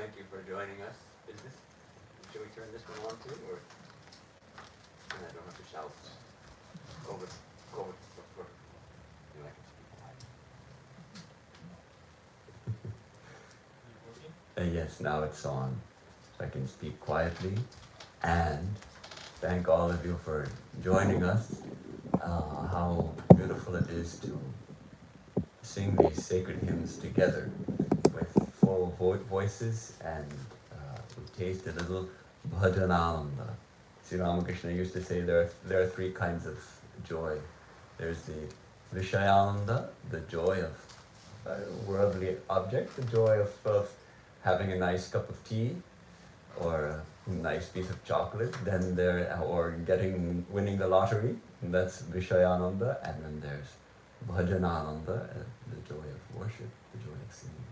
thank you for joining us. Should we turn this one on too, or? And I don't have to shout. Over. You like to speak quiet. Yes, now it's on. So I can speak quietly and thank all of you for joining us. How beautiful it is to sing these sacred hymns together with full voices, and we taste a little bhajananda. Sri Ramakrishna used to say there are three kinds of joy. There's the vishayananda, the joy of worldly objects, the joy of having a nice cup of tea or a nice piece of chocolate, or winning the lottery, and that's vishayananda. And then there's bhajanananda, the joy of worship, the joy of singing.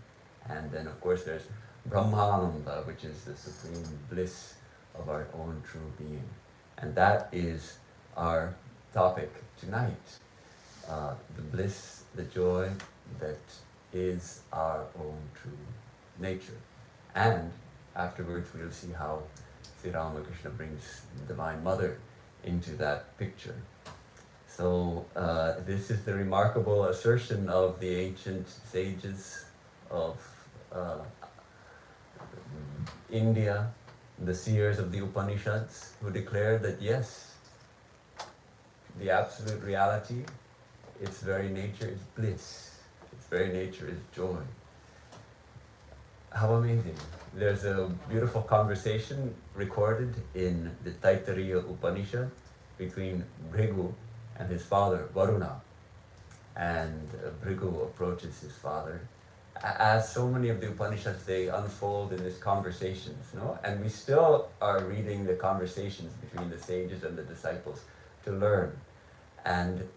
And then of course there's brahmananda, which is the supreme bliss of our own true being. And that is our topic tonight. The bliss, the joy that is our own true nature. And afterwards we'll see how Sri Ramakrishna brings the Divine Mother into that picture. So this is the remarkable assertion of the ancient sages of India, the seers of the Upanishads, who declared that yes, the absolute reality, its very nature is bliss, its very nature is joy. How amazing. There's a beautiful conversation recorded in the Taittiriya Upanishad between Bhrigu and his father, Varuna. And Bhrigu approaches his father. As so many of the Upanishads, they unfold in these conversations, no? And we still are reading the conversations between the sages and the disciples to learn. And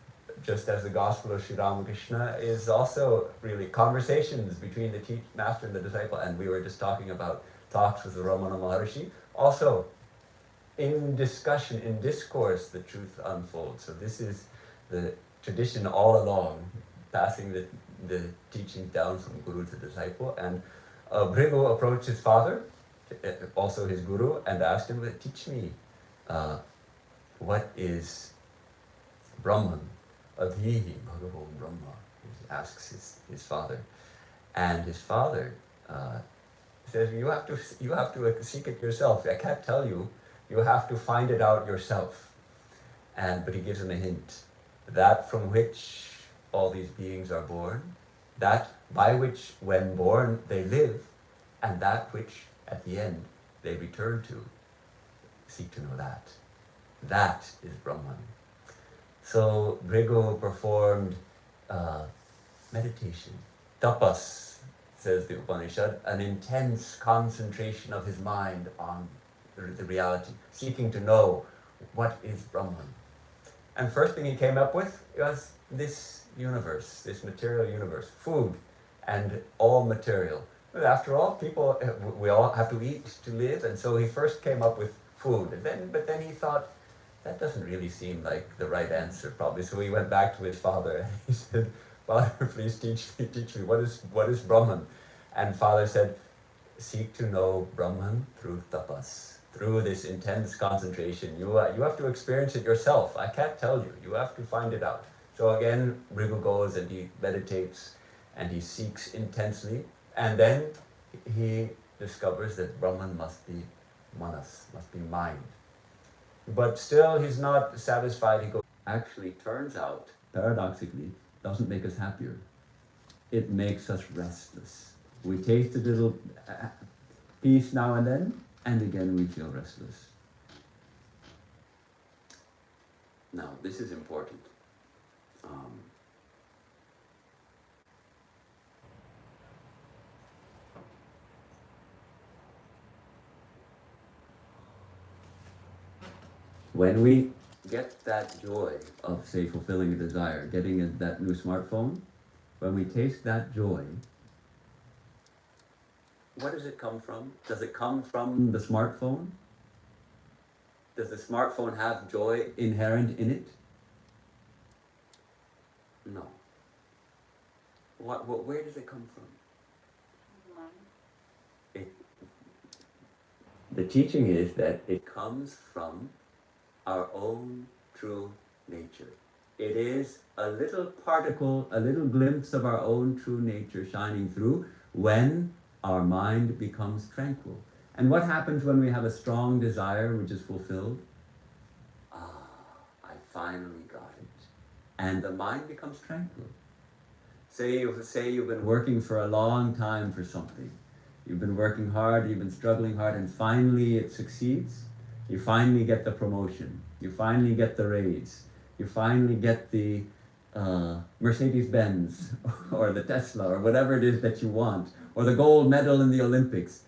just as the Gospel of Sri Ramakrishna is also really conversations between the master and the disciple, and we were just talking about talks with the Ramana Maharshi, also in discussion, in discourse, the truth unfolds. So this is the tradition all along, passing the teaching down from guru to disciple. And Bhrigu approached his father, also his guru, and asked him, teach me what is Brahman? Adhihi Bhagavo Brahma, he asks his father. And his father says, you have to seek it yourself. I can't tell you. You have to find it out yourself. But he gives him a hint. That from which all these beings are born, that by which when born they live, and that which at the end they return to. Seek to know that. That is Brahman. So Bhrigu performed meditation. Tapas, says the Upanishad, an intense concentration of his mind on the reality, seeking to know what is Brahman. And first thing he came up with was this universe, this material universe, food and all material. But after all, we all have to eat to live, and so he first came up with food. But then he thought, that doesn't really seem like the right answer, probably. So he went back to his father and he said, Father, please teach me, what is Brahman? And father said, seek to know Brahman through tapas, through this intense concentration. You have to experience it yourself. I can't tell you. You have to find it out. So again, Bhrigu goes and he meditates and he seeks intensely. And then he discovers that Brahman must be manas, must be mind. But still he's not satisfied. He goes, actually turns out, paradoxically, doesn't make us happier. It makes us restless. We taste a little peace now and again we feel restless. Now, this is important. When we get that joy of, say, fulfilling a desire, getting that new smartphone, when we taste that joy, where does it come from? Does it come from the smartphone? Does the smartphone have joy inherent in it? No. Where does it come from? the teaching is that it comes from our own true nature. It is a little particle, a little glimpse of our own true nature shining through when our mind becomes tranquil. And what happens when we have a strong desire which is fulfilled? I finally got it. And the mind becomes tranquil. Say you've been working for a long time for something. You've been working hard, you've been struggling hard, and finally it succeeds. You finally get the promotion. You finally get the raise. You finally get the Mercedes-Benz or the Tesla or whatever it is that you want, or the gold medal in the Olympics.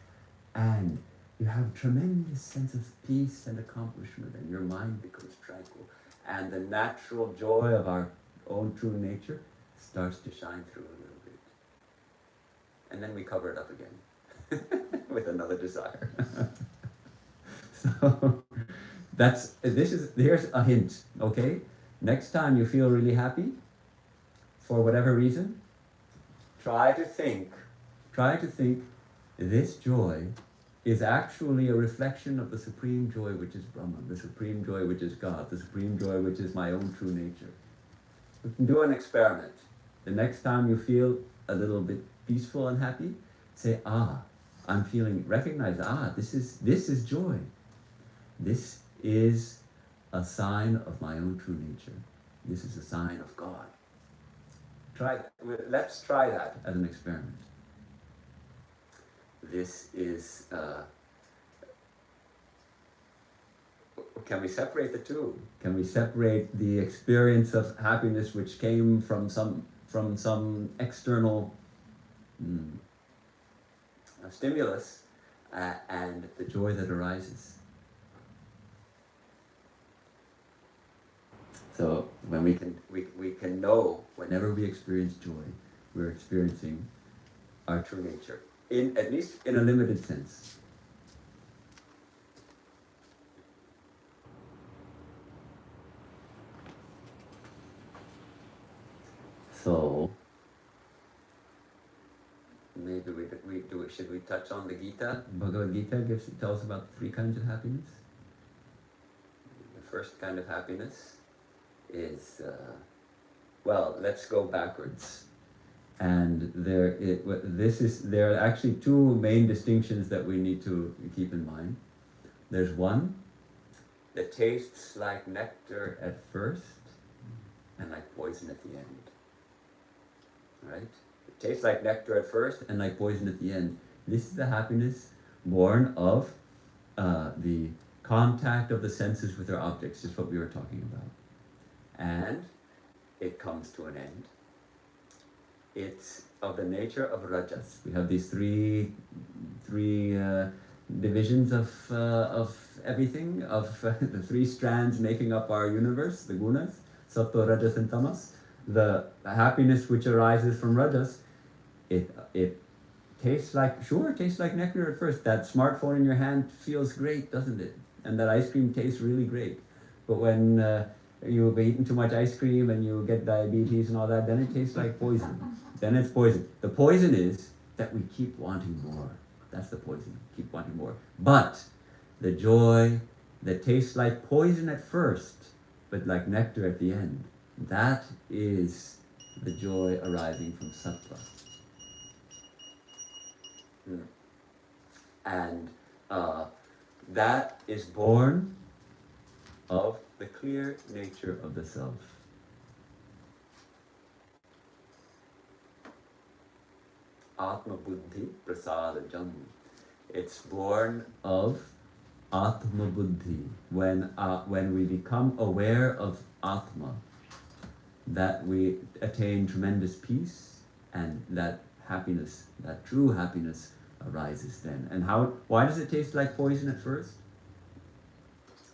And you have a tremendous sense of peace and accomplishment, and your mind becomes tranquil. And the natural joy of our own true nature starts to shine through a little bit. And then we cover it up again with another desire. So here's a hint, okay? Next time you feel really happy, for whatever reason, try to think this joy is actually a reflection of the supreme joy which is Brahman, the supreme joy which is God, the supreme joy which is my own true nature. We can do an experiment. The next time you feel a little bit peaceful and happy, say, recognize, this is joy. This is a sign of my own true nature. This is a sign of God. Let's try that as an experiment. This is, can we separate the two? Can we separate the experience of happiness which came from some external stimulus and the joy that arises? So when we can know whenever we experience joy, we're experiencing our true nature, at least in a limited sense. So maybe should we touch on the Gita? Bhagavad Gita tells about 3 kinds of happiness. The first kind of happiness is, let's go backwards. And there are actually 2 main distinctions that we need to keep in mind. There's one that tastes like nectar at first and like poison at the end. Right? It tastes like nectar at first and like poison at the end. This is the happiness born of the contact of the senses with their objects, just what we were talking about. And it comes to an end. It's of the nature of rajas. We have these three divisions of everything, of the 3 strands making up our universe, the gunas, sattva, rajas, and tamas. The happiness which arises from rajas, it tastes like nectar at first. That smartphone in your hand feels great, doesn't it? And that ice cream tastes really great. But when you've eaten too much ice cream and you get diabetes and all that, then it tastes like poison. Then it's poison. The poison is that we keep wanting more. That's the poison. Keep wanting more. But the joy that tastes like poison at first, but like nectar at the end, that is the joy arising from sattva. And that is born of the clear nature of the self. Atma Buddhi Prasadajam. It's born of Atma Buddhi. When we become aware of Atma, that we attain tremendous peace, and that happiness, that true happiness, arises then. And why does it taste like poison at first?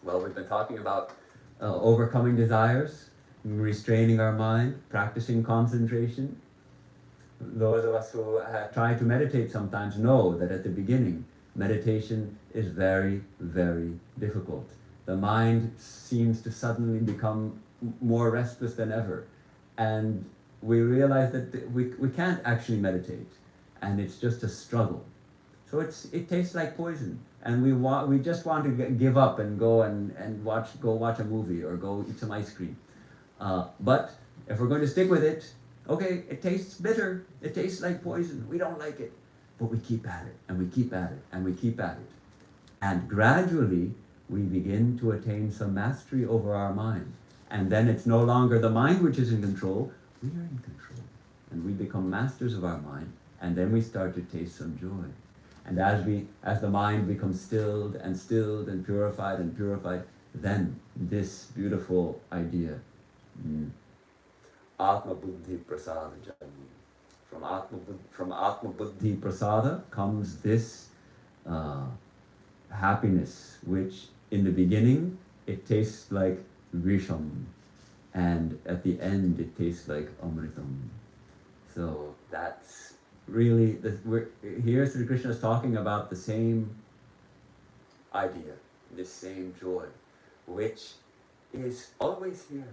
Well, we've been talking about overcoming desires, restraining our mind, practicing concentration. Those of us who try to meditate sometimes know that at the beginning, meditation is very, very difficult. The mind seems to suddenly become more restless than ever. And we realize that we can't actually meditate, and it's just a struggle. So it tastes like poison. and we just want to give up and go and watch a movie or go eat some ice cream. But if we're going to stick with it, okay, it tastes bitter, it tastes like poison, we don't like it, but we keep at it, and we keep at it, and we keep at it. And gradually, we begin to attain some mastery over our mind. And then it's no longer the mind which is in control, we are in control. And we become masters of our mind, and then we start to taste some joy. And as the mind becomes stilled and purified, then this beautiful idea, Atma Buddhi Prasada Jani. From Atma Buddhi Prasada comes this happiness, which in the beginning it tastes like Visham, and at the end it tastes like Amritam. So that's really, here Sri Krishna is talking about the same idea, this same joy, which is always here.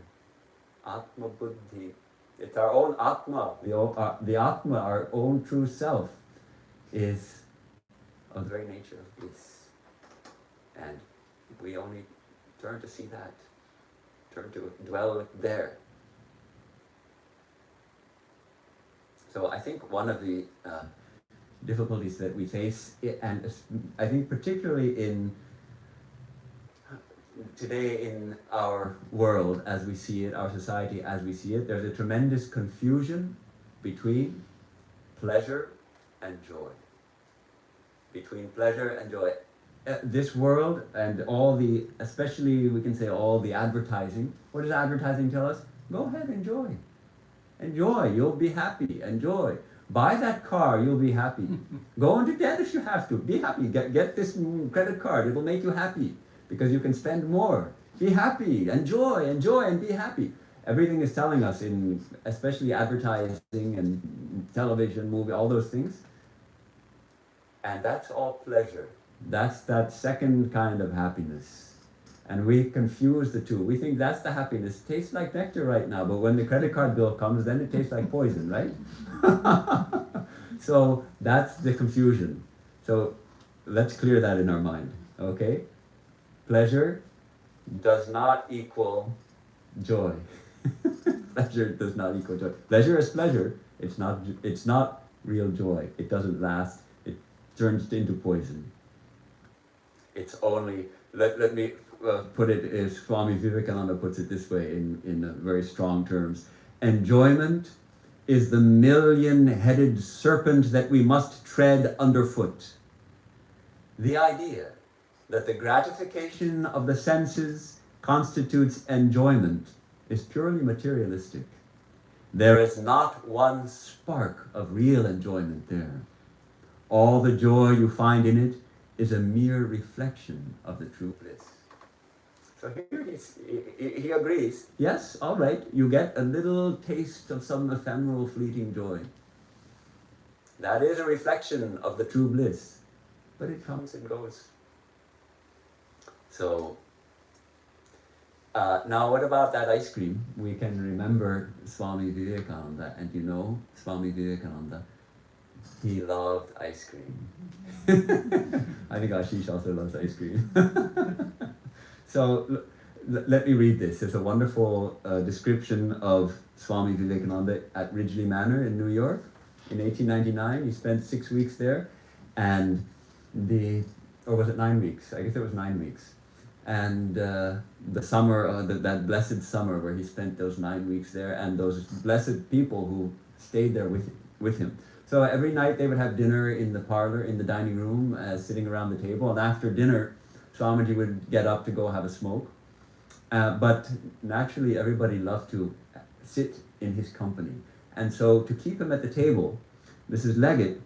Atma Buddhi. It's our own Atma. The Atma, our own true self, is of the very nature of bliss. And we only turn to see that, turn to dwell there. So I think one of the difficulties that we face, and I think particularly today in our world as we see it, our society as we see it, there's a tremendous confusion between pleasure and joy. Between pleasure and joy. This world and especially we can say all the advertising, what does advertising tell us? Go ahead, enjoy. Enjoy, you'll be happy, enjoy. Buy that car, you'll be happy. Go into debt if you have to, be happy. Get this credit card, it'll make you happy because you can spend more. Be happy, enjoy and be happy. Everything is telling us, especially advertising and television, movie, all those things. And that's all pleasure. That's that second kind of happiness. And we confuse the two. We think that's the happiness. It tastes like nectar right now, but when the credit card bill comes, then it tastes like poison, right? So that's the confusion. So let's clear that in our mind, okay? Pleasure does not equal joy. Pleasure does not equal joy. Pleasure is pleasure. It's not real joy. It doesn't last. It turns into poison. It's only, let me put it as Swami Vivekananda puts it this way in very strong terms. Enjoyment is the million-headed serpent that we must tread underfoot. The idea that the gratification of the senses constitutes enjoyment is purely materialistic. There is not one spark of real enjoyment there. All the joy you find in it is a mere reflection of the true bliss. So here he agrees, yes, all right, you get a little taste of some ephemeral fleeting joy. That is a reflection of the true bliss, but it comes and goes. So, now what about that ice cream? We can remember Swami Vivekananda, and you know Swami Vivekananda, he loved ice cream. I think Ashish also loves ice cream. So let me read this. It's a wonderful description of Swami Vivekananda at Ridgely Manor in New York in 1899. He spent 6 weeks there, and or was it 9 weeks? I guess it was 9 weeks. And the summer, that blessed summer where he spent those 9 weeks there, and those blessed people who stayed there with him. So every night they would have dinner in the parlor, in the dining room, sitting around the table. And after dinner, Swamiji would get up to go have a smoke. But naturally, everybody loved to sit in his company. And so to keep him at the table, Mrs. Leggett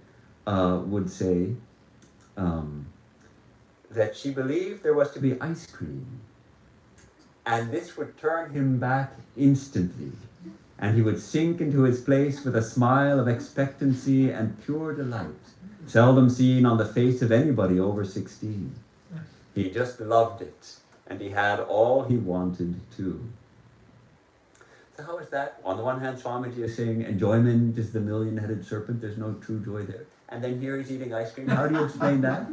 would say that she believed there was to be ice cream. And this would turn him back instantly. And he would sink into his place with a smile of expectancy and pure delight, seldom seen on the face of anybody over 16. He just loved it, and he had all he wanted to. So how is that? On the one hand, Swamiji is saying enjoyment is the million-headed serpent, there's no true joy there. And then here he's eating ice cream. How do you explain that?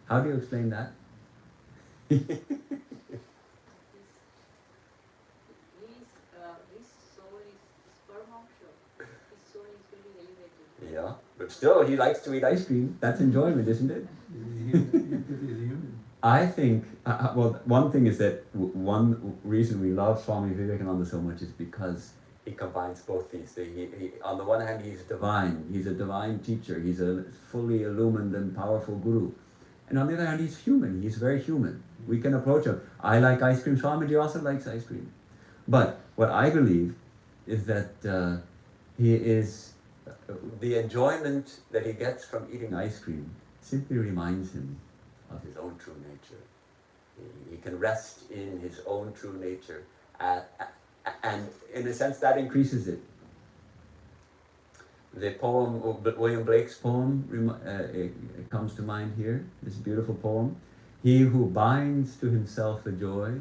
How do you explain that? His soul is sparamoksha. His soul is very elevated. Yeah, but still he likes to eat ice cream. That's enjoyment, isn't it? I think, well, one thing is that one reason we love Swami Vivekananda so much is because he combines both these. He, on the one hand, he's divine. He's a divine teacher. He's a fully illumined and powerful guru. And on the other hand, he's human. He's very human. We can approach him. I like ice cream. Swamiji also likes ice cream. But what I believe is that he is, the enjoyment that he gets from eating ice cream simply reminds him of his own true nature. He can rest in his own true nature, and in a sense that increases it. The poem, William Blake's poem, it comes to mind here, this beautiful poem. He who binds to himself a joy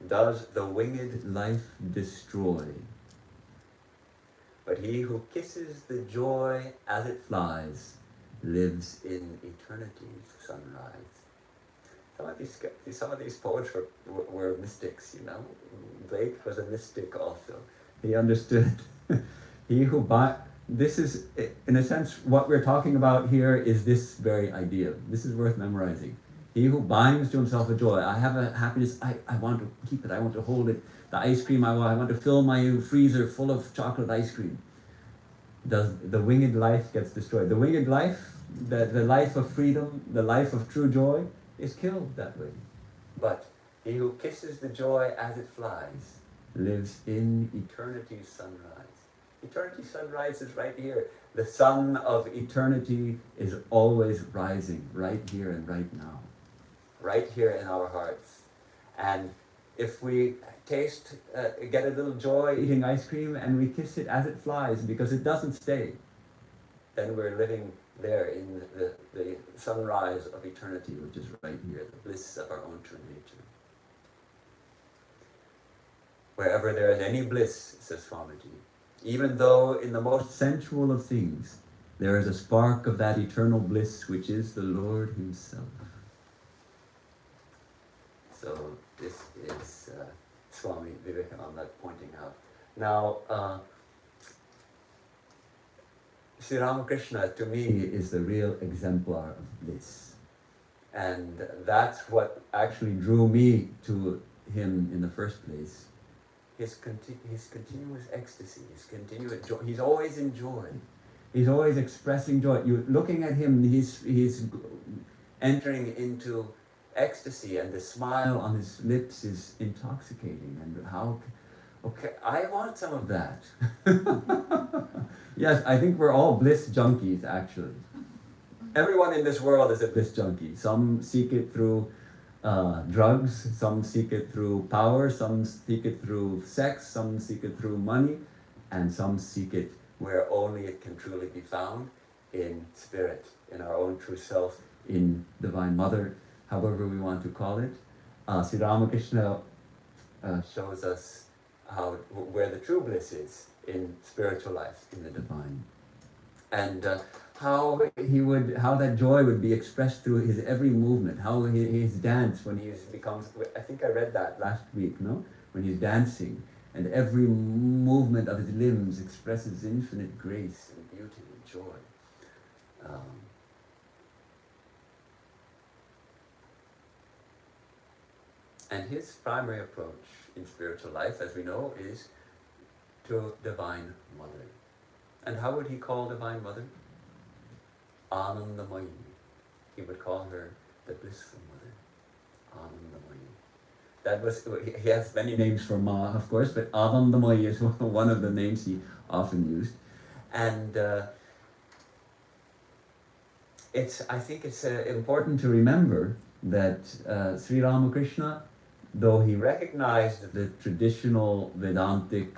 does the winged life destroy. But he who kisses the joy as it flies lives in eternity's sunrise. Some of these poets were mystics, you know. Blake was a mystic also. He understood. He who this is, in a sense, what we're talking about here is this very idea. This is worth memorizing. He who binds to himself a joy. I have a happiness, I want to keep it, I want to hold it. The ice cream, I want to fill my freezer full of chocolate ice cream. The winged life gets destroyed. The winged life, the life of freedom, the life of true joy, is killed that way. But he who kisses the joy as it flies lives in eternity's sunrise. Eternity's sunrise is right here. The sun of eternity is always rising, right here and right now. Right here in our hearts. And if we get a little joy eating ice cream and we kiss it as it flies because it doesn't stay, then we're living there in the sunrise of eternity, which is right here, the bliss of our own true nature. Wherever there is any bliss, says Swamiji, even though in the most sensual of things, there is a spark of that eternal bliss, which is the Lord himself. So this is Swami Vivekananda pointing out. Now, Sri Ramakrishna, to me, is the real exemplar of bliss. And that's what actually drew me to him in the first place. His continuous ecstasy, his continuous joy. He's always in joy. He's always expressing joy. You're looking at him, he's entering into ecstasy, and the smile on his lips is intoxicating. And okay, I want some of that. Yes, I think we're all bliss junkies, actually. Everyone in this world is a bliss junkie. Some seek it through drugs, some seek it through power, some seek it through sex, some seek it through money, and some seek it where only it can truly be found, in spirit, in our own true self, in Divine Mother, however we want to call it. Sri Ramakrishna shows us where the true bliss is in spiritual life, in the divine, and how that joy would be expressed through his every movement, how his dance when he becomes, I think I read that last week, no? When he's dancing, and every movement of his limbs expresses infinite grace and beauty and joy. And his primary approach in spiritual life, as we know, is to Divine Mother. And how would he call Divine Mother? Anandamayi. He would call her the Blissful Mother. Anandamayi. That was, he has many names for Ma, of course, but Anandamayi is one of the names he often used. And I think it's important to remember that Sri Ramakrishna, though he recognized the traditional Vedantic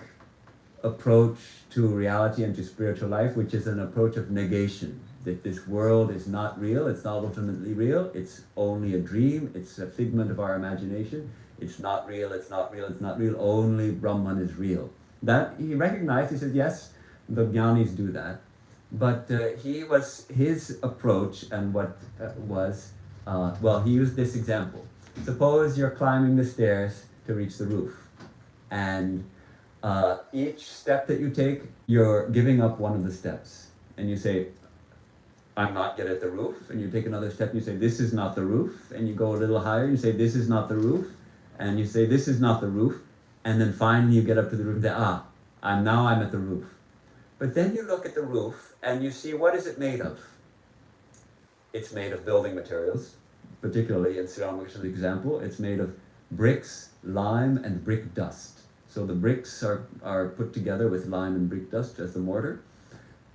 approach to reality and to spiritual life, which is an approach of negation, that this world is not real, it's not ultimately real, it's only a dream, it's a figment of our imagination, it's not real, it's not real, it's not real, only Brahman is real. That he recognized, he said, yes, the jnanis do that, but his approach and what was well, he used this example. Suppose you're climbing the stairs to reach the roof, and each step that you take, you're giving up one of the steps. And you say, I'm not yet at the roof. And you take another step, and you say, this is not the roof. And you go a little higher, and you say, this is not the roof. And you say, this is not the roof. And then finally you get up to the roof and say, I'm at the roof. But then you look at the roof, and you see, what is it made of? It's made of building materials. Particularly in Sri Ramakrishna's example, it's made of bricks, lime, and brick dust. So the bricks are put together with lime and brick dust as the mortar.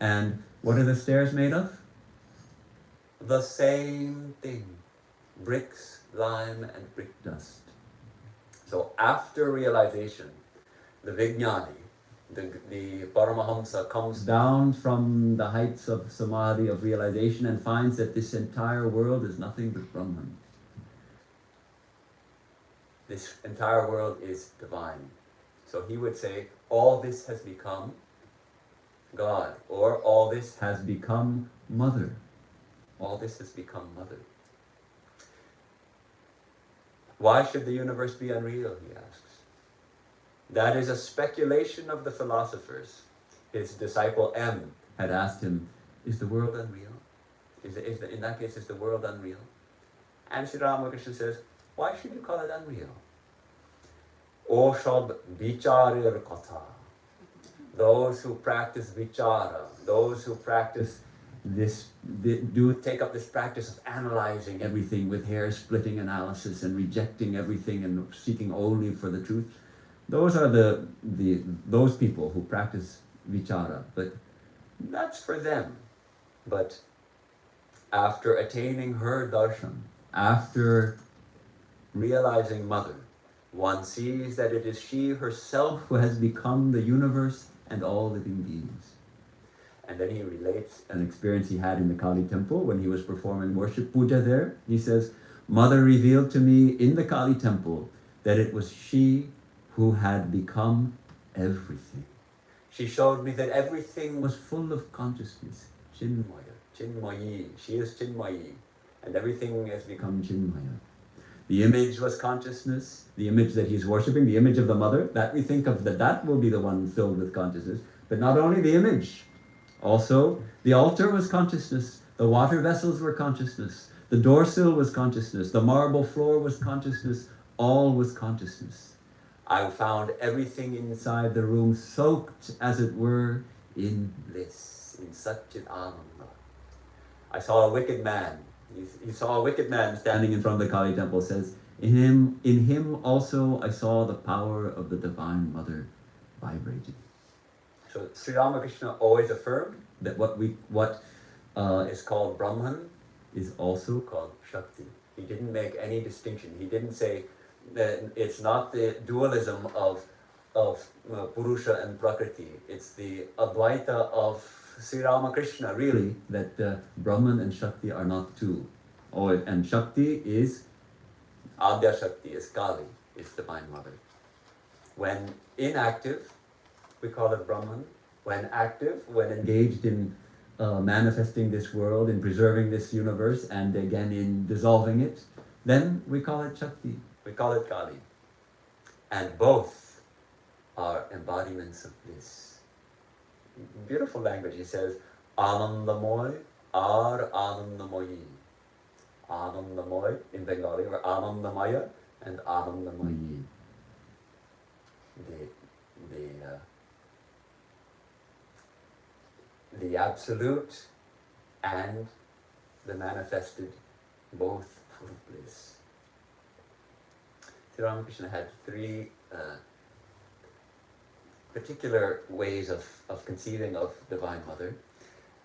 And what are the stairs made of? The same thing. Bricks, lime, and brick dust. So after realization, the Vijnani, the Paramahamsa, comes down from the heights of samadhi, of realization, and finds that this entire world is nothing but Brahman. This entire world is divine. So he would say, all this has become God, or all this has become Mother. All this has become Mother. Why should the universe be unreal, he asks. That is a speculation of the philosophers. His disciple M had asked him, is the world unreal? In that case, is the world unreal? And Sri Ramakrishna says, why should you call it unreal? Oshad vicharir katha. Those who practice vichara, those who practice this, do take up this practice of analyzing everything with hair-splitting analysis and rejecting everything and seeking only for the truth. Those are those people who practice vichara, but that's for them. But after attaining her darshan, after realizing Mother, one sees that it is she herself who has become the universe and all living beings. And then he relates an experience he had in the Kali temple when he was performing worship puja there. He says, Mother revealed to me in the Kali temple that it was she who had become everything. She showed me that everything was full of consciousness. Chinmaya, Chinmayi. She is Chinmayi. And everything has become Chinmaya. The image was consciousness, the image that he's worshipping, the image of the Mother, that we think of that will be the one filled with consciousness. But not only the image, also the altar was consciousness, the water vessels were consciousness, the door sill was consciousness, the marble floor was consciousness, all was consciousness. I found everything inside the room soaked, as it were, in bliss, in Satchit Ananda. I saw a wicked man. He saw a wicked man standing in front of the Kali temple. Says, in him also I saw the power of the Divine Mother vibrating. So Sri Ramakrishna always affirmed that what is called Brahman is also called Shakti. He didn't make any distinction. He didn't say that it's not the dualism of Purusha and Prakriti. It's the Advaita of Sri Ramakrishna, really, that Brahman and Shakti are not two. And Shakti is, Adya Shakti is Kali, is Divine Mother. When inactive, we call it Brahman. When active, when engaged in manifesting this world, in preserving this universe, and again in dissolving it, then we call it Shakti. We call it Kali. And both are embodiments of bliss. Beautiful language. He says, Anandamoy ar Anandamoyi. Anandamoy in Bengali, or Anandamaya and Anandamoyi. The absolute and the manifested, both full of bliss. Sri Ramakrishna had three particular ways of conceiving of Divine Mother,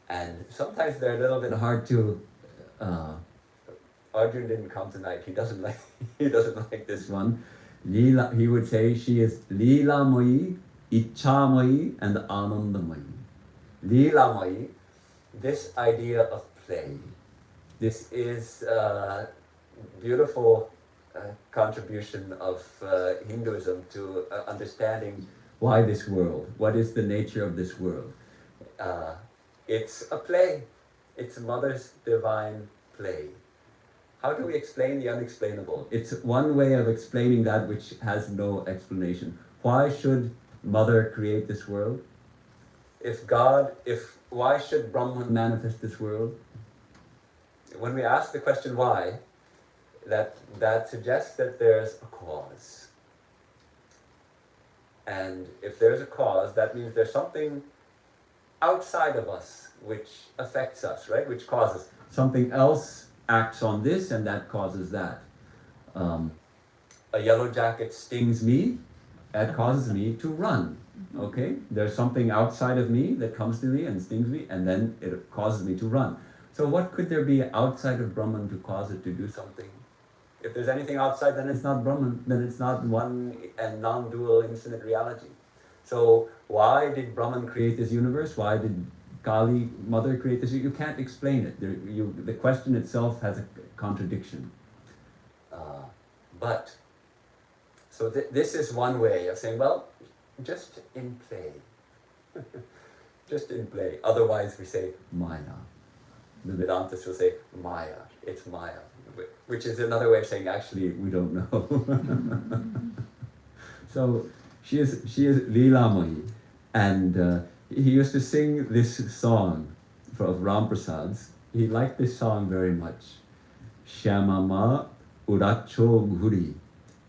and sometimes they're a little bit hard to. Arjun didn't come tonight. He doesn't like this one. Leela, he would say she is Leela Moyi, Icha Moyi, and Ananda Moyi. Leela Moyi, this idea of play. This is a beautiful contribution of Hinduism to understanding why this world, what is the nature of this world. It's a play. It's Mother's divine play. How do we explain the unexplainable? It's one way of explaining that which has no explanation. Why should Mother create this world? Why should Brahman manifest this world? When we ask the question why, that suggests that there's a cause. And if there's a cause, that means there's something outside of us which affects us, right? Which causes. Something else acts on this and that causes that. A yellow jacket stings me, that causes me to run. Okay? There's something outside of me that comes to me and stings me, and then it causes me to run. So what could there be outside of Brahman to cause it to do something? If there's anything outside, then it's not Brahman, then it's not one and non-dual infinite reality. So why did Brahman create this universe? Why did Kali, Mother, create this? You can't explain it. The question itself has a contradiction. So this is one way of saying, well, just in play. Just in play. Otherwise we say Maya. The Vedantists will say Maya. It's Maya. Which is another way of saying, actually, we don't know. So she is Leela Mahi. And he used to sing this song of Ram Prasad's. He liked this song very much. Shyamama Uracho Ghuri.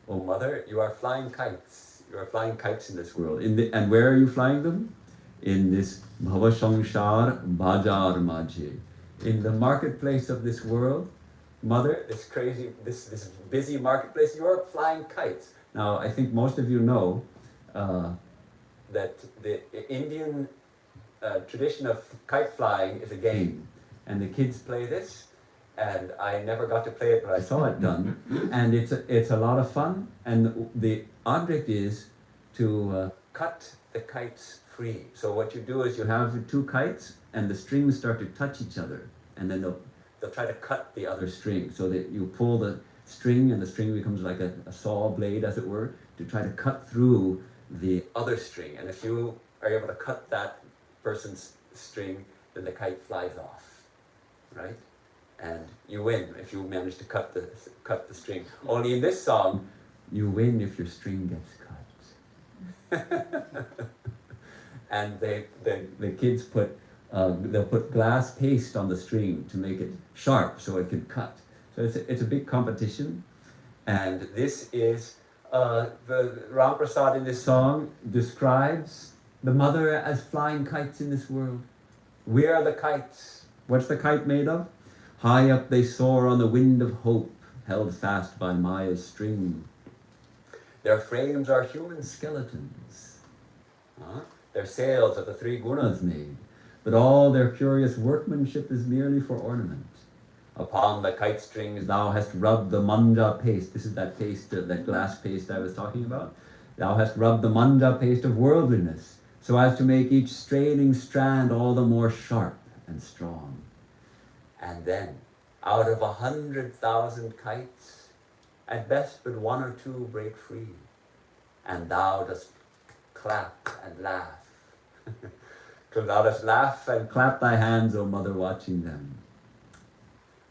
Oh Mother, you are flying kites. You are flying kites in this world. And where are you flying them? In this Bhavasamshar Bajar Majhe. In the marketplace of this world, Mother, this busy marketplace, you are flying kites. Now, I think most of you know that the Indian tradition of kite flying is a game. And the kids play this, and I never got to play it, but I saw it done. And it's a lot of fun, and the object is to cut the kites free. So what you do is you have two kites, and the strings start to touch each other, and then they'll try to cut the other string, so that you pull the string, and the string becomes like a saw blade, as it were, to try to cut through the other string. And if you are able to cut that person's string, then the kite flies off, right? And you win if you manage to cut the string. Only in this song, you win if your string gets cut. And the kids they'll put glass paste on the string to make it sharp so it can cut. So it's a big competition. And this is the Ram Prasad in this song describes the Mother as flying kites in this world. We are the kites. What's the kite made of? High up they soar on the wind of hope, held fast by Maya's string. Their frames are human skeletons. Their sails are the three gunas made, but all their curious workmanship is merely for ornament. Upon the kite strings thou hast rubbed the manja paste. This is that paste, that glass paste I was talking about. Thou hast rubbed the manja paste of worldliness, so as to make each straining strand all the more sharp and strong. And then, out of 100,000 kites, at best but one or two break free, and thou dost clap and laugh. Till thou dost laugh and clap thy hands, O Mother, watching them.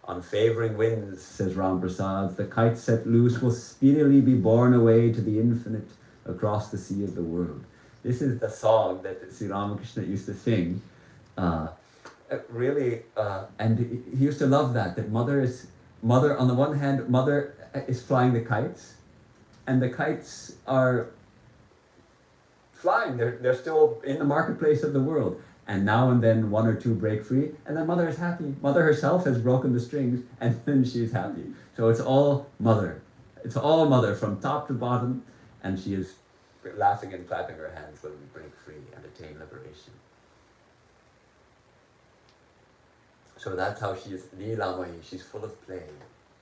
On favouring winds, says Ram Prasad, the kites set loose will speedily be borne away to the infinite across the sea of the world. This is the song that Sri Ramakrishna used to sing. And he used to love that Mother, on the one hand, Mother is flying the kites, and the kites are flying, they're still in the marketplace of the world, and now and then one or two break free, and then Mother is happy. Mother herself has broken the strings, and then she's happy. So it's all Mother from top to bottom, and she is laughing and clapping her hands when we break free and attain liberation. So that's how she is Leelamai. She's full of play.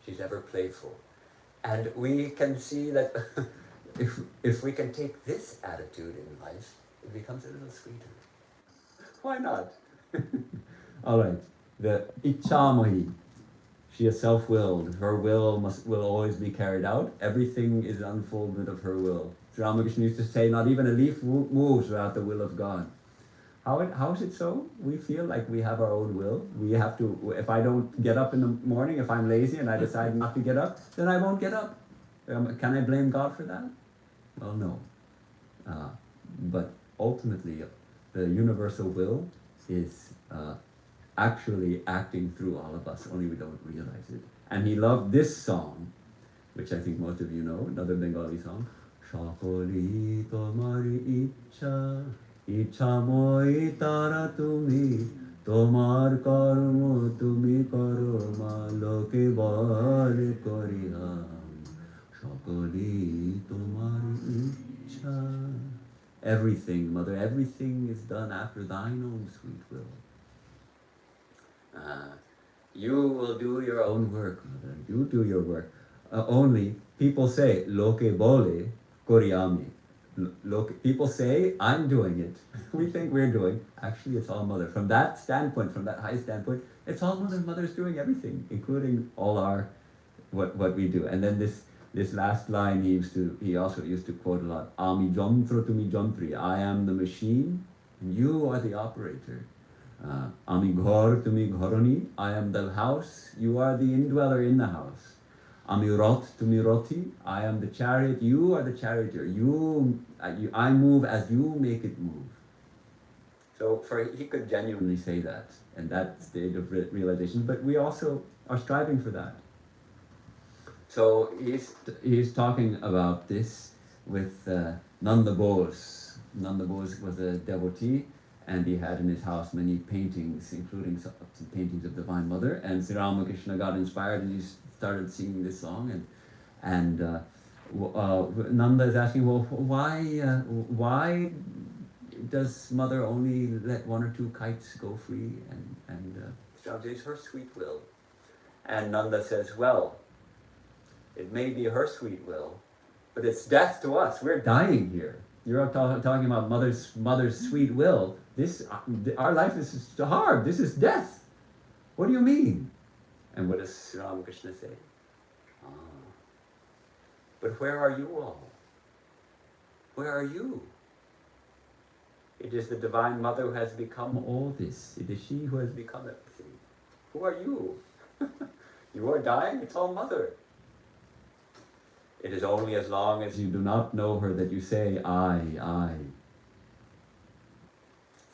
She's ever playful. And we can see that if we can take this attitude in life, it becomes a little sweeter. Why not? All right. The Ichamahi. She is self-willed. Her will will always be carried out. Everything is unfoldment of her will. Sri Ramakrishna used to say, not even a leaf moves without the will of God. How is it so? We feel like we have our own will. We have to, if I don't get up in the morning, if I'm lazy and I decide not to get up, then I won't get up. Can I blame God for that? Well, no. But ultimately, the universal will is actually acting through all of us, only we don't realize it. And he loved this song, which I think most of you know, another Bengali song. Shakoli tomari ichha, ichha moi tara tumi, tomar karma tumi karo ma loke bale koriham. Shakoli tomari ichha. Everything, Mother, everything is done after thine own sweet will. You will do your own work, Mother. You do your work. Only people say, loke bole koriami. People say, I'm doing it. We think we're doing. Actually, it's all Mother. From that standpoint, from that high standpoint, it's all Mother. Mother's doing everything, including all our, what we do. And then this last line he also used to quote a lot. Ami jontro tumi jontri. I am the machine, and you are the operator. Ami ghor tumi ghoroni. I am the house, you are the indweller in the house. Ami rot tumi roti. I am the chariot, you are the charioteer. I move as you make it move. So he could genuinely say that, and that state of realization, but we also are striving for that. So he's talking about this with Nanda Bose. Nanda Bose was a devotee, and he had in his house many paintings, including some paintings of Divine Mother. And Sri Ramakrishna got inspired, and he started singing this song. And Nanda is asking, well, why does Mother only let one or two kites go free? And Sri Ramakrishna says, her sweet will. And Nanda says, well, it may be her sweet will, but it's death to us. We're dying here. You're talking about mother's sweet will. Our life is hard. This is death. What do you mean? And what does Sri Ramakrishna say? But where are you all? Where are you? It is the Divine Mother who has become all this. It is she who has become everything. Who are you? You are dying? It's all Mother. It is only as long as you do not know her that you say, I.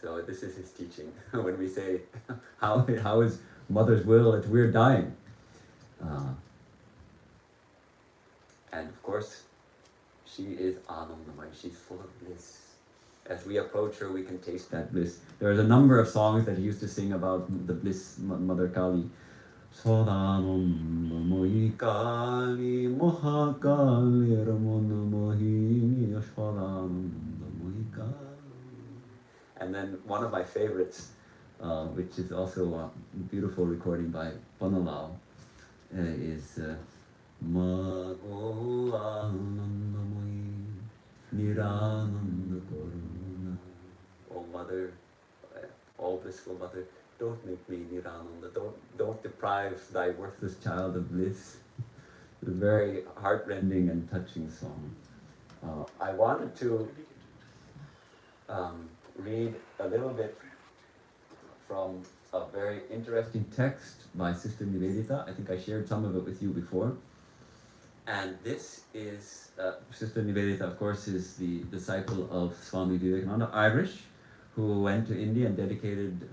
So this is his teaching. When we say, how is Mother's will, it's we're dying. And of course, she is Anandamaya. She's full of bliss. As we approach her, we can taste that bliss. There's a number of songs that he used to sing about the bliss, Mother Kali. Sodanandamayi Kali Mahakali Ramana Mohini Sodanandamayi Kali. And then one of my favorites, which is also a beautiful recording by Panalal, is Mago Anandamayi Nirananda Koruna. Oh Mother, all blissful Mother, don't make me Nirananda. Don't deprive thy worthless child of bliss. It's a very heartrending and touching song. I wanted to read a little bit from a very interesting text by Sister Nivedita. I think I shared some of it with you before. And this is, Sister Nivedita, of course, is the disciple of Swami Vivekananda, Irish, who went to India and dedicated the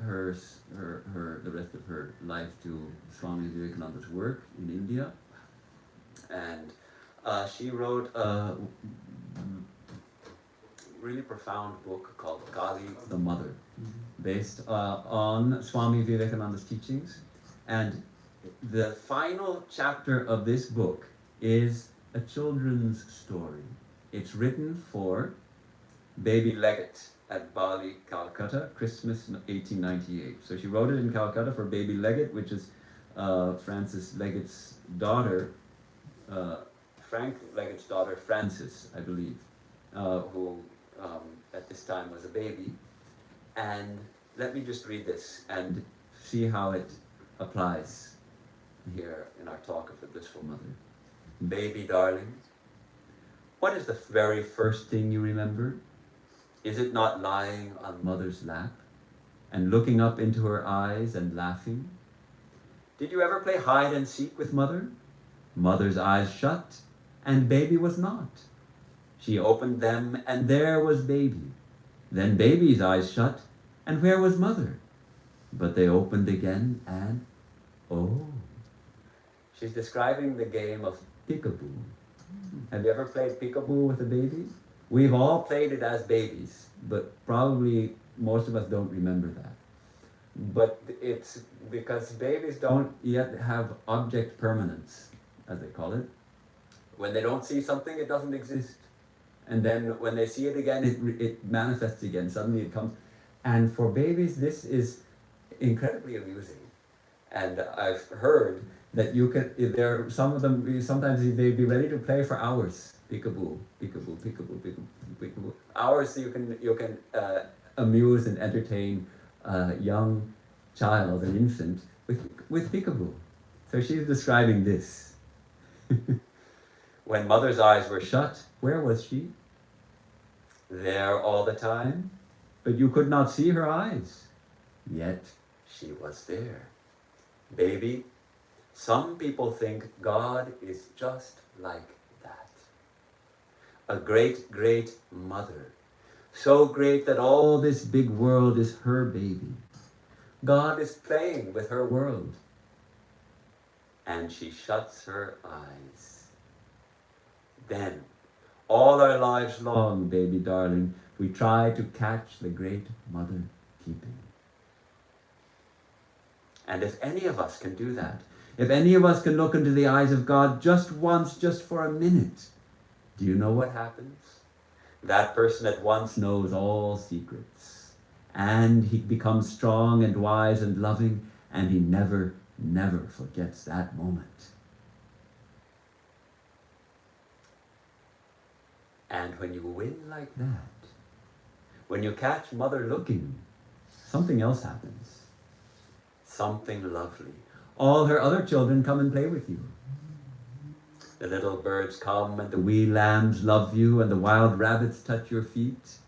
rest of her life to Swami Vivekananda's work in India. And she wrote a really profound book called Kali the Mother, based on Swami Vivekananda's teachings. And the final chapter of this book is a children's story. It's written for baby Leggett at Bali, Calcutta, Christmas 1898. So she wrote it in Calcutta for baby Leggett, which is Francis Leggett's daughter, Frank Leggett's daughter, Frances, I believe, who at this time was a baby. And let me just read this and see how it applies here in our talk of the Blissful Mother. Baby darling, what is the very first thing you remember? Is it not lying on Mother's lap? and looking up into her eyes and laughing? Did you ever play hide and seek with mother? Mother's eyes shut, and baby was not. She opened them, and there was baby. Then baby's eyes shut, and where was mother? But they opened again, and oh. She's describing the game of peekaboo. Have you ever played peekaboo with a baby? We've all played it as babies, but probably most of us don't remember that. But it's because babies don't yet have object permanence, as they call it. When they don't see something, it doesn't exist. And then when they see it again, it manifests again. Suddenly it comes. And for babies, this is incredibly amusing. And I've heard that you can, there, some of them, sometimes they'd be ready to play for hours. Peekaboo, peekaboo, peekaboo, peekaboo, peekaboo. Hours you can amuse and entertain a young child, an infant, with peekaboo. So she's describing this. When mother's eyes were shut, where was she? There all the time, but you could not see her eyes. Yet she was there. Baby, some people think God is just like that. A great, great mother. So great that all this big world is her baby. God is playing with her world. And she shuts her eyes. Then, all our lives long, baby darling, we try to catch the great mother peeping. And if any of us can do that, if any of us can look into the eyes of God just once, just for a minute, do you know what happens? That person at once knows all secrets, and he becomes strong and wise and loving, and he never, never forgets that moment. And when you win like that, when you catch mother looking, something else happens. Something lovely. All her other children come and play with you. The little birds come, and the wee lambs love you, and the wild rabbits touch your feet.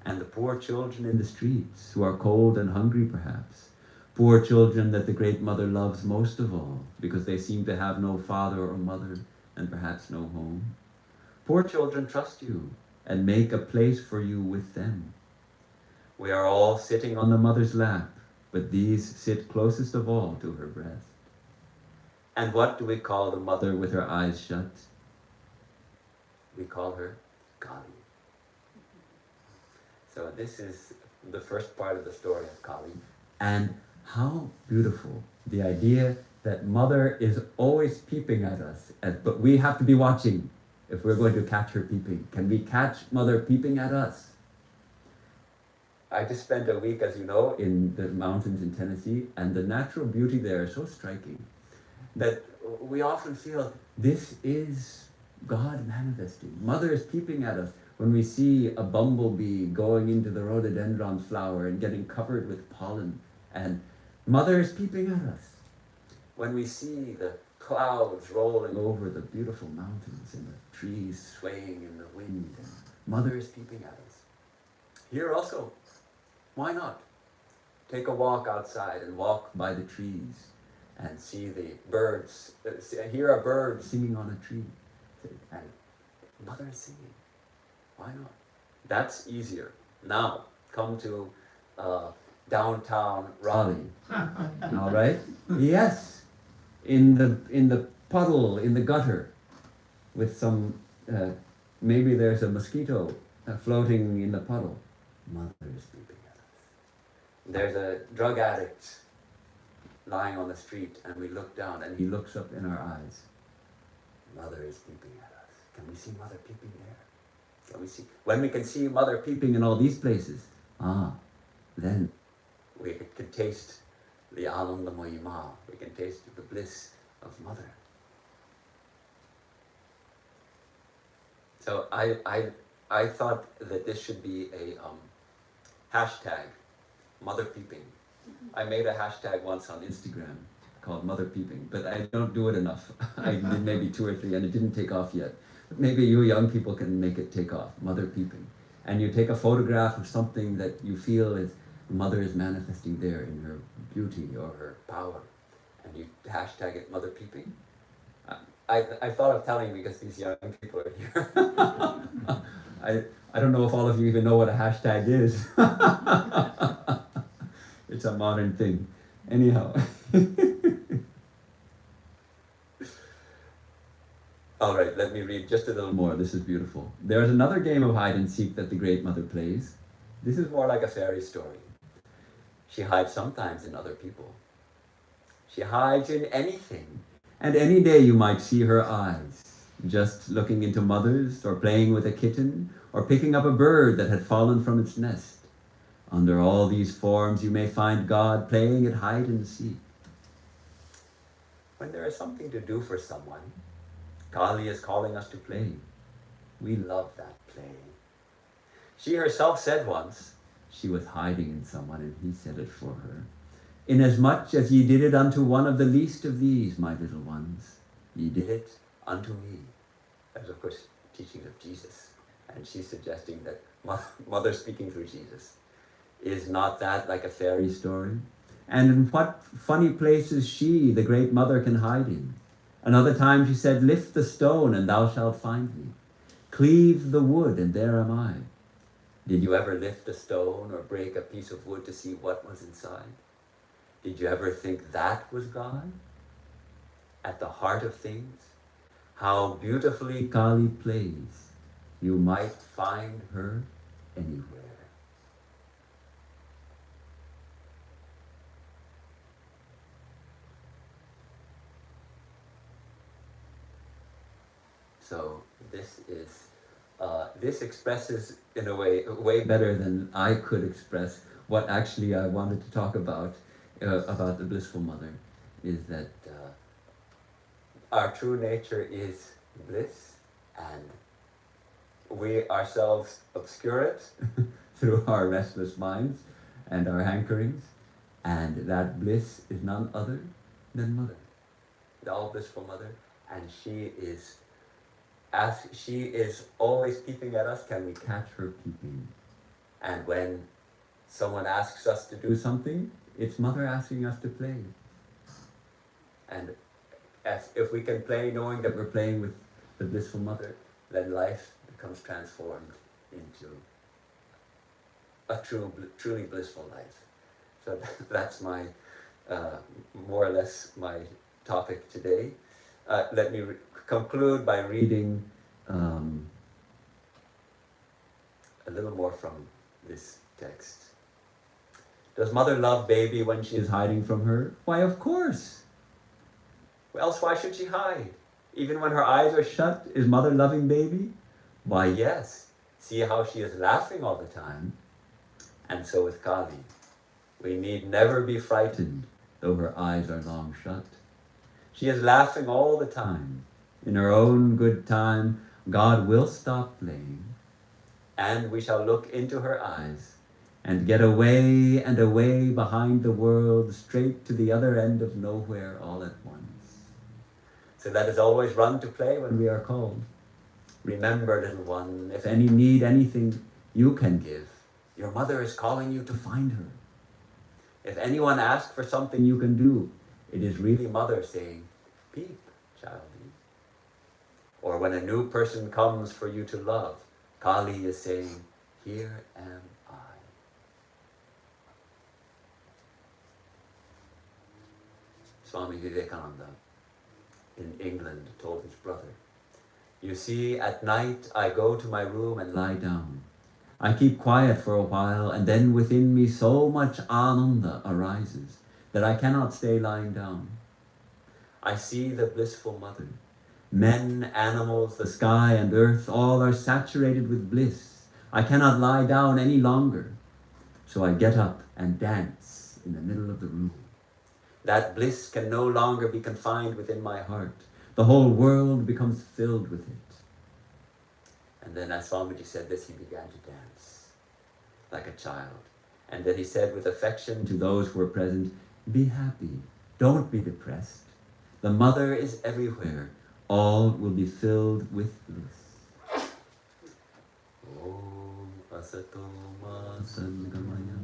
And the poor children in the streets, who are cold and hungry perhaps, poor children that the great mother loves most of all, because they seem to have no father or mother, and perhaps no home. Poor children trust you, and make a place for you with them. We are all sitting on the mother's lap, but these sit closest of all to her breast. And what do we call the mother with her eyes shut? We call her Kali. So this is the first part of the story of Kali. And how beautiful the idea that mother is always peeping at us, but we have to be watching if we're going to catch her peeping. Can we catch mother peeping at us? I just spent a week, as you know, in the mountains in Tennessee, and the natural beauty there is so striking that we often feel this is God manifesting. Mother is peeping at us when we see a bumblebee going into the rhododendron flower and getting covered with pollen, and mother is peeping at us. When we see the clouds rolling over the beautiful mountains and the trees swaying in the wind, and mother is peeping at us. Here also, why not take a walk outside and walk by the trees and see the birds, hear a bird singing on a tree, and mother is singing. Why not? That's easier. Now, come to downtown Raleigh. All right? Yes, in the puddle, in the gutter, with some, maybe there's a mosquito floating in the puddle. Mother is peeping at us. There's a drug addict lying on the street, and we look down, and he looks up in our eyes. Mother is peeping at us. Can we see mother peeping there? Can we see? When we can see mother peeping in all these places, then we can taste the Ananda Mahima. We can taste the bliss of mother. So I thought that this should be a hashtag, mother peeping. I made a hashtag once on Instagram called mother peeping, but I don't do it enough. I did maybe 2 or 3, and it didn't take off yet. But maybe you young people can make it take off, mother peeping. And you take a photograph of something that you feel is The mother is manifesting there in her beauty or her power. And you hashtag it mother peeping. I thought of telling because these young people are here. I don't know if all of you even know what a hashtag is. It's a modern thing. Anyhow. All right, let me read just a little more. This is beautiful. There is another game of hide and seek that the Great Mother plays. This is more like a fairy story. She hides sometimes in other people. She hides in anything. And any day you might see her eyes, just looking into mothers, or playing with a kitten, or picking up a bird that had fallen from its nest. Under all these forms you may find God playing at hide and seek. When there is something to do for someone, Kali is calling us to play. We love that play. She herself said once, she was hiding in someone and he said it for her. Inasmuch as ye did it unto one of the least of these, my little ones, ye did it unto me. That is, of course, teachings of Jesus. And she's suggesting that Mother speaking through Jesus. Is not that like a fairy story? And in what funny places she, the Great Mother, can hide in. Another time she said, lift the stone and thou shalt find me. Cleave the wood and there am I. Did you ever lift a stone or break a piece of wood to see what was inside? Did you ever think that was God? At the heart of things? How beautifully Kali plays. You might find her anywhere. So this expresses in a way better than I could express what actually I wanted to talk about the Blissful Mother, is that our true nature is bliss, and we ourselves obscure it through our restless minds and our hankerings, and that bliss is none other than Mother, the all blissful Mother, and she is always peeping at us. Can we catch her peeping? And when someone asks us to do something, it's Mother asking us to play. And if we can play knowing that we're playing with the Blissful Mother, then life becomes transformed into a truly blissful life. So that's my, more or less my topic today. Let me conclude by reading a little more from this text. Does Mother love baby when she is hiding from her? Why, of course. Well, else why should she hide? Even when her eyes are shut, is Mother loving baby? Why, yes. See how she is laughing all the time. And so with Kali. We need never be frightened, though her eyes are long shut. She is laughing all the time. In her own good time, God will stop playing, and we shall look into her eyes and get away and away behind the world, straight to the other end of nowhere all at once. So let us always run to play when we are called. Remember, little one, if any need anything, you can give. Your Mother is calling you to find her. If anyone asks for something you can do, it is really Mother saying, peep, child. Or when a new person comes for you to love, Kali is saying, here am I. Swami Vivekananda in England told his brother, you see, at night I go to my room and lie down. I keep quiet for a while, and then within me so much ananda arises that I cannot stay lying down. I see the Blissful Mother. Men, animals, the sky and earth, all are saturated with bliss. I cannot lie down any longer. So I get up and dance in the middle of the room. That bliss can no longer be confined within my heart. The whole world becomes filled with it. And then as Swamiji said this, he began to dance like a child. And then he said with affection to those who were present, be happy, don't be depressed. The Mother is everywhere. All will be filled with bliss. Om Asato Ma Sadgamaya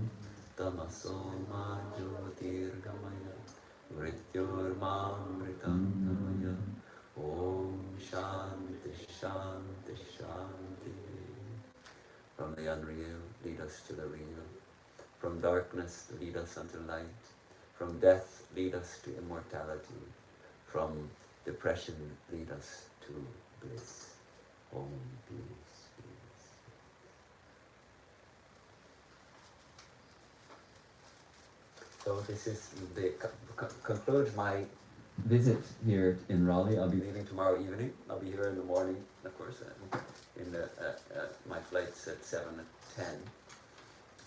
Tamasoma Jyotirgamaya Mrityormamritam Gamaya. Om Shanti Shanti Shanti. From the unreal, lead us to the real. From darkness, lead us unto light. From death, lead us to immortality. From depression, lead us to bliss. Om peace, peace. So this is concludes my visit here in Raleigh. I'll be leaving tomorrow evening. I'll be here in the morning, of course. In the my flight's at 7:10,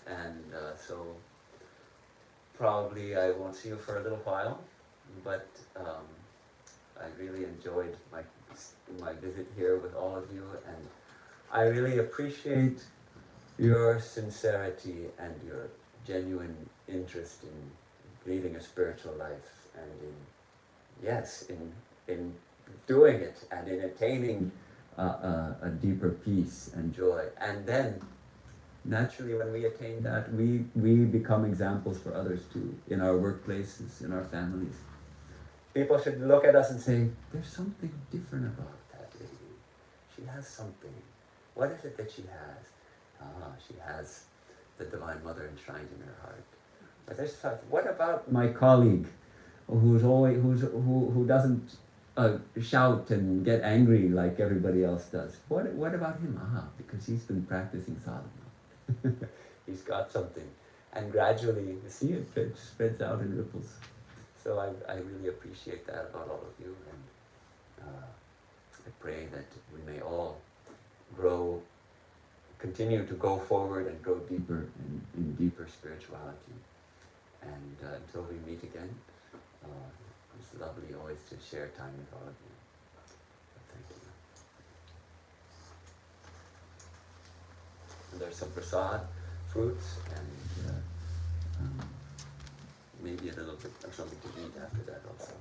and so probably I won't see you for a little while. But I really enjoyed my visit here with all of you, and I really appreciate your sincerity and your genuine interest in leading a spiritual life, and in doing it and in attaining a deeper peace and joy. And then naturally when we attain that, we become examples for others too, in our workplaces, in our families. People should look at us and say, there's something different about that lady. She has something. What is it that she has? She has the Divine Mother enshrined in her heart. But there's what about my colleague who doesn't shout and get angry like everybody else does? What about him? Because he's been practicing sadhana. He's got something. And gradually, you see, it spreads out in ripples. So I really appreciate that about all of you, and I pray that we may all continue to go forward and grow deeper in deeper spirituality. And until we meet again, it's lovely always to share time with all of you. Thank you. And there's some prasad, fruits, and maybe a little bit of something to eat after that also.